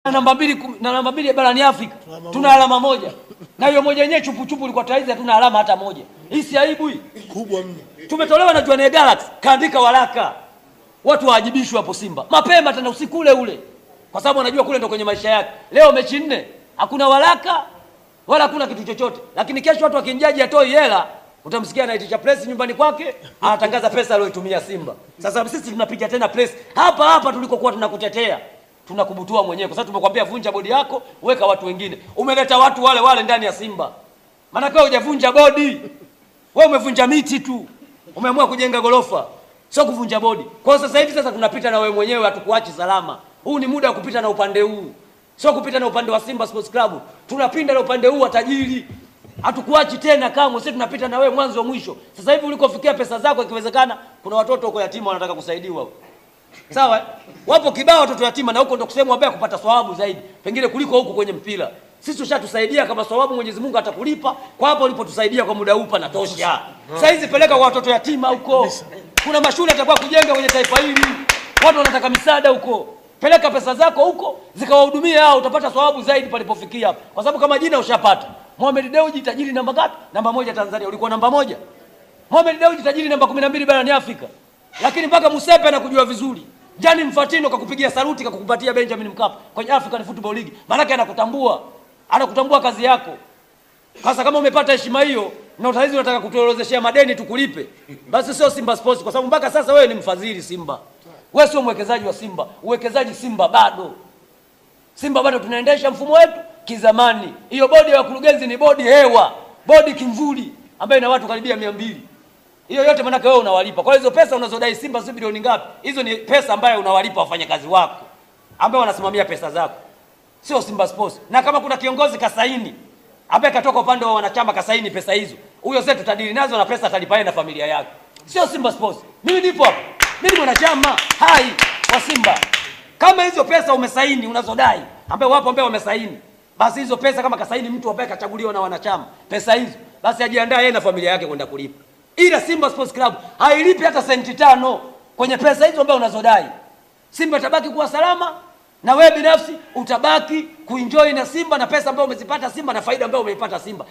namba mbili barani Afrika tuna alama moja, na hiyo moja yenyewe chupu chupu ilikuwa taizi, hatuna alama hata moja. Hii si aibu hii kubwa mno? Tumetolewa na Jwaneng Galaxy, kaandika waraka watu waajibishwe hapo Simba mapema, tena usiku ule ule, kwa sababu anajua kule ndo kwenye maisha yake. Leo mechi 4 hakuna waraka wala hakuna kitu chochote, lakini kesho watu wakinjaji atoi hela, utamsikia anaitisha press nyumbani kwake, anatangaza pesa aliyotumia Simba. Sasa sisi tunapiga tena press hapa hapa tulikokuwa tunakutetea, tunakubutua mwenyewe, kwa sababu tumekwambia vunja bodi yako, weka watu wengine. Umeleta watu wale wale ndani ya Simba, maana kwa hujavunja bodi wewe, umevunja miti tu, umeamua kujenga gorofa, sio kuvunja bodi. Kwa sasa hivi tunapita na wewe mwenyewe, hatukuachi salama. Huu ni muda wa kupita na upande huu, sio kupita na upande wa Simba Sports Club. Tunapinda na upande huu wa tajiri, hatukuachi tena kamwe. Sisi tunapita na wewe mwanzo mwisho. Sasa hivi ulikofikia pesa zako, ikiwezekana kuna watoto huko yatima wanataka kusaidiwa, sawa? Wapo kibao watoto yatima, na huko ndo kusema wabaya kupata thawabu zaidi pengine kuliko huko kwenye mpira. Sisi tushatusaidia kama thawabu, Mwenyezi Mungu atakulipa kwa hapo ulipotusaidia kwa muda upa na tosha. Sasa hizi peleka kwa watoto yatima huko, kuna mashule atakuwa kujenga kwenye taifa hili, watu wanataka misaada huko. Peleka pesa zako huko zikawahudumie hao, utapata thawabu zaidi palipofikia hapo, kwa sababu kama jina ushapata. Mohamed Dewji tajiri namba ngapi? Namba 1 Tanzania, ulikuwa namba 1. Mohamed Dewji tajiri namba 12 barani Afrika, lakini mpaka Musepe anakujua vizuri. Gianni Infantino kakupigia saluti, kakukupatia Benjamin Mkapa kwenye African Football League, maana yake anakutambua kazi yako. Sasa kama umepata heshima hiyo na utaizi unataka kutuorozeshea madeni tukulipe, basi sio Simba Sports, kwa sababu mpaka sasa wewe ni mfadhili Simba. Wewe sio mwekezaji wa Simba. Uwekezaji Simba bado tunaendesha mfumo wetu kizamani. Hiyo bodi ya wakurugenzi ni bodi hewa, bodi kimvuli ambayo ina watu karibia 200. Hiyo yote maana wewe unawalipa. Kwa hizo pesa unazodai Simba si bilioni ngapi? Hizo ni pesa ambayo unawalipa wafanyakazi wako ambao wanasimamia pesa zako, sio Simba Sports. Na kama kuna kiongozi kasaini ambaye katoka upande wa wanachama kasaini pesa hizo, huyo sasa tutadili nazo na pesa atalipa yeye na familia yake, sio Simba Sports. Mimi nipo hapa, mimi mwanachama hai wa Simba. Kama hizo pesa umesaini unazodai, ambao wapo ambao wamesaini, basi hizo pesa kama kasaini mtu ambaye kachaguliwa na wanachama, pesa hizo basi ajiandae yeye na familia yake kwenda kulipa. Ila Simba Sports Club hailipi hata senti 5 kwenye pesa hizo ambazo unazodai. Simba itabaki kuwa salama na wewe binafsi utabaki kuenjoy na Simba na pesa ambayo umezipata Simba na faida ambayo umeipata Simba.